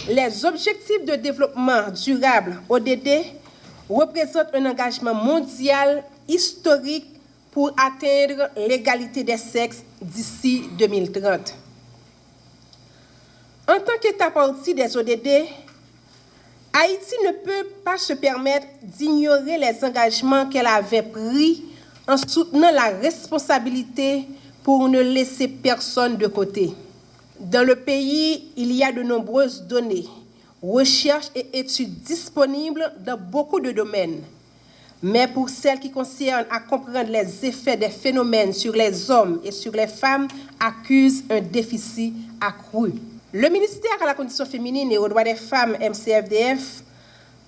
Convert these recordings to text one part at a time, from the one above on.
Les objectifs de développement durable, ODD, représentent un engagement mondial historique pour atteindre l'égalité des sexes d'ici 2030. En tant qu'État partie des ODD, Haïti ne peut pas se permettre d'ignorer les engagements qu'elle avait pris en soutenant la responsabilité pour ne laisser personne de côté. Dans le pays, il y a de nombreuses données, recherches et études disponibles dans beaucoup de domaines. Mais pour celles qui concernent à comprendre les effets des phénomènes sur les hommes et sur les femmes, accusent un déficit accru. Le ministère à la condition féminine et aux droits des femmes, MCFDF,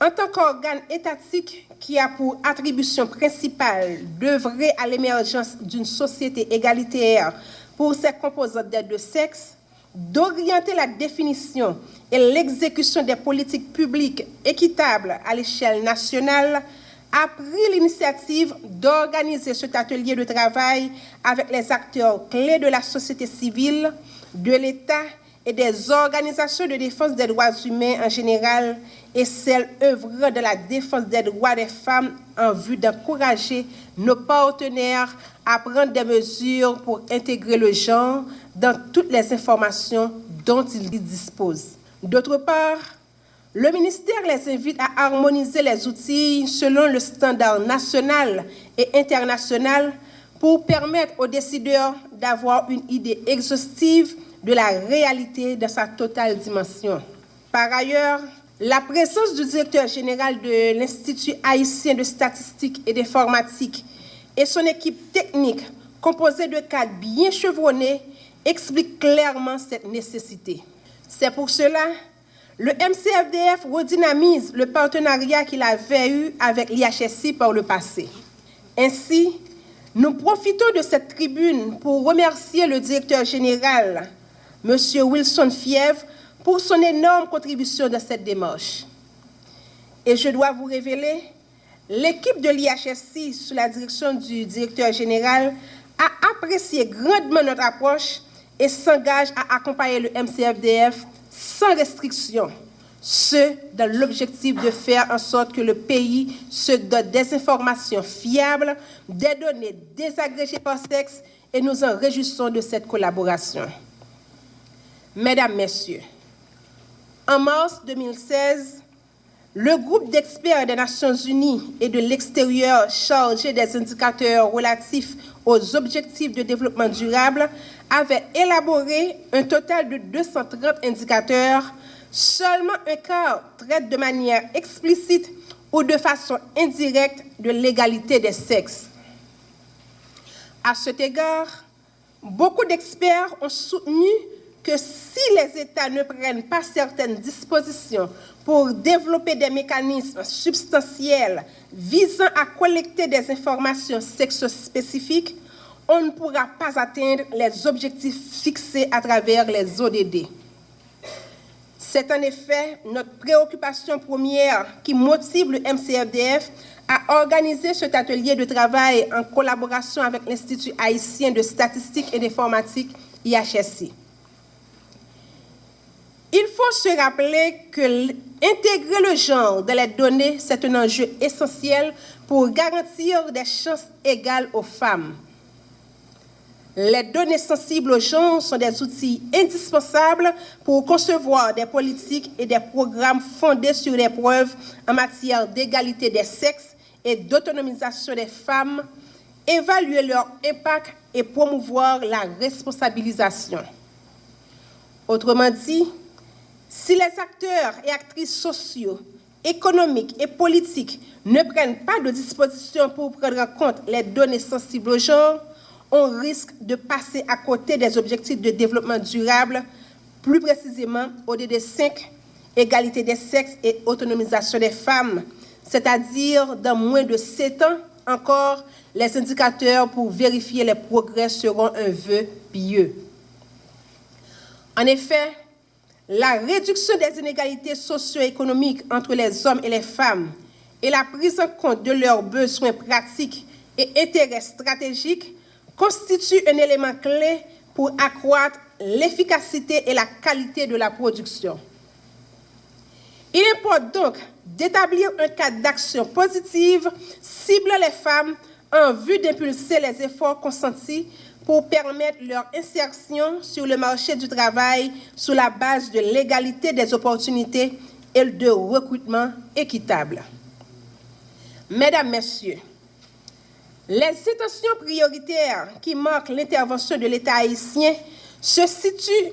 en tant qu'organe étatique qui a pour attribution principale d'œuvrer à l'émergence d'une société égalitaire pour ses composantes des deux sexes, d'orienter la définition et l'exécution des politiques publiques équitables à l'échelle nationale, a pris l'initiative d'organiser cet atelier de travail avec les acteurs clés de la société civile, de l'État et des organisations de défense des droits humains en général et celles œuvrant de la défense des droits des femmes en vue d'encourager nos partenaires à prendre des mesures pour intégrer le genre dans toutes les informations dont ils disposent. D'autre part, le ministère les invite à harmoniser les outils selon le standard national et international pour permettre aux décideurs d'avoir une idée exhaustive de la réalité dans sa totale dimension. Par ailleurs, la présence du directeur général de l'Institut haïtien de statistique et d'informatique et son équipe technique, composée de cadres bien chevronnés, explique clairement cette nécessité. C'est pour cela que le MCFDF redynamise le partenariat qu'il avait eu avec l'IHSI par le passé. Ainsi, nous profitons de cette tribune pour remercier le directeur général, M. Wilson Fièvre, pour son énorme contribution dans cette démarche. Et je dois vous révéler, l'équipe de l'IHSI, sous la direction du directeur général, a apprécié grandement notre approche et s'engage à accompagner le MCFDF sans restriction, ce dans l'objectif de faire en sorte que le pays se dote des informations fiables, des données désagrégées par sexe, et nous en réjouissons de cette collaboration. Mesdames, Messieurs, en mars 2016, le groupe d'experts des Nations Unies et de l'extérieur chargé des indicateurs relatifs aux objectifs de développement durable avait élaboré un total de 230 indicateurs. Seulement un quart traite de manière explicite ou de façon indirecte de l'égalité des sexes. À cet égard, beaucoup d'experts ont soutenu que si les États ne prennent pas certaines dispositions pour développer des mécanismes substantiels visant à collecter des informations sexospécifiques, on ne pourra pas atteindre les objectifs fixés à travers les ODD. C'est en effet notre préoccupation première qui motive le MCFDF à organiser cet atelier de travail en collaboration avec l'Institut haïtien de statistique et d'informatique, IHSI. Il faut se rappeler que intégrer le genre dans les données, c'est un enjeu essentiel pour garantir des chances égales aux femmes. Les données sensibles au genre sont des outils indispensables pour concevoir des politiques et des programmes fondés sur des preuves en matière d'égalité des sexes et d'autonomisation des femmes, évaluer leur impact et promouvoir la responsabilisation. Autrement dit, si les acteurs et actrices sociaux, économiques et politiques ne prennent pas de dispositions pour prendre en compte les données sensibles au genre, on risque de passer à côté des objectifs de développement durable, plus précisément ODD 5, égalité des sexes et autonomisation des femmes, c'est-à-dire dans moins de 7 ans encore, les indicateurs pour vérifier les progrès seront un vœu pieux. En effet, la réduction des inégalités socio-économiques entre les hommes et les femmes et la prise en compte de leurs besoins pratiques et intérêts stratégiques constitue un élément clé pour accroître l'efficacité et la qualité de la production. Il importe donc d'établir un cadre d'action positive ciblant les femmes en vue d'impulser les efforts consentis pour permettre leur insertion sur le marché du travail sur la base de l'égalité des opportunités et de recrutement équitable. Mesdames, Messieurs, les intentions prioritaires qui marquent l'intervention de l'État haïtien se situent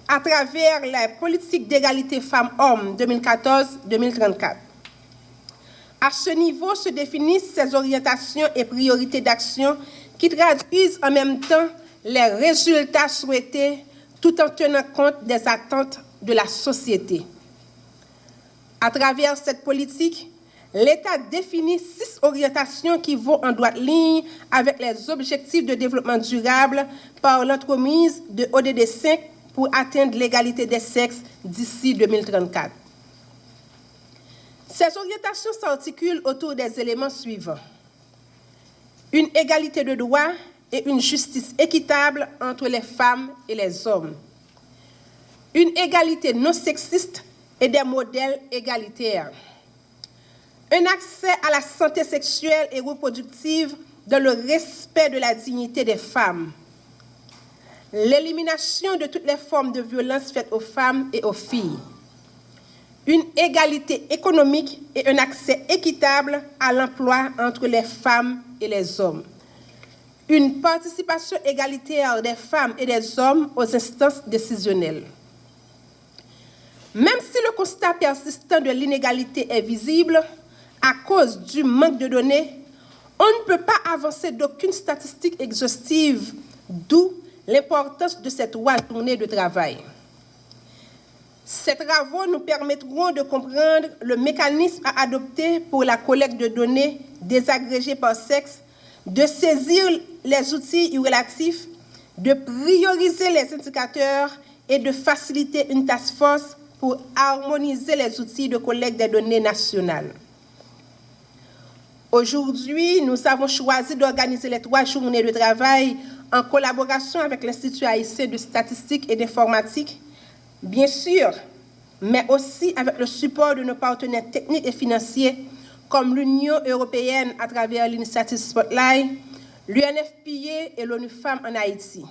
à travers la politique d'égalité femmes-hommes 2014-2034. À ce niveau se définissent ces orientations et priorités d'action qui traduisent en même temps les résultats souhaités tout en tenant compte des attentes de la société. À travers cette politique, l'État définit 6 orientations qui vont en droite ligne avec les objectifs de développement durable par l'entremise de ODD 5 pour atteindre l'égalité des sexes d'ici 2034. Ces orientations s'articulent autour des éléments suivants. Une égalité de droits et une justice équitable entre les femmes et les hommes. Une égalité non sexiste et des modèles égalitaires. Un accès à la santé sexuelle et reproductive dans le respect de la dignité des femmes. L'élimination de toutes les formes de violence faites aux femmes et aux filles. Une égalité économique et un accès équitable à l'emploi entre les femmes et les hommes. Une participation égalitaire des femmes et des hommes aux instances décisionnelles. Même si le constat persistant de l'inégalité est visible, à cause du manque de données, on ne peut pas avancer d'aucune statistique exhaustive, d'où l'importance de ces 3 journées de travail. Ces travaux nous permettront de comprendre le mécanisme à adopter pour la collecte de données désagrégées par sexe, de saisir les outils relatifs, de prioriser les indicateurs et de faciliter une task force pour harmoniser les outils de collecte des données nationales. Aujourd'hui, nous avons choisi d'organiser les 3 journées de travail en collaboration avec l'Institut haïtien de statistique et d'informatique, bien sûr, mais aussi avec le support de nos partenaires techniques et financiers comme l'Union européenne à travers l'initiative Spotlight, l'UNFPA et l'ONU Femmes en Haïti.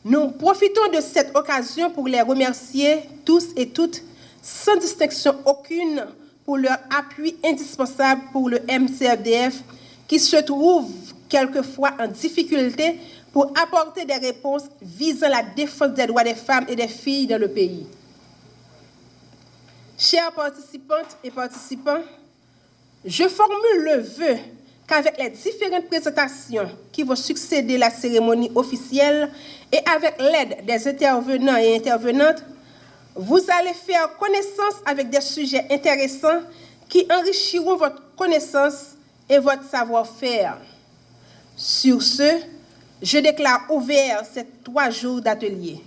Nous profitons de cette occasion pour les remercier tous et toutes, sans distinction aucune, pour leur appui indispensable pour le MCFDF, qui se trouve quelquefois en difficulté pour apporter des réponses visant la défense des droits des femmes et des filles dans le pays. Chères participantes et participants, je formule le vœu qu'avec les différentes présentations qui vont succéder la cérémonie officielle et avec l'aide des intervenants et intervenantes, vous allez faire connaissance avec des sujets intéressants qui enrichiront votre connaissance et votre savoir-faire. Sur ce, je déclare ouvert ces 3 jours d'atelier.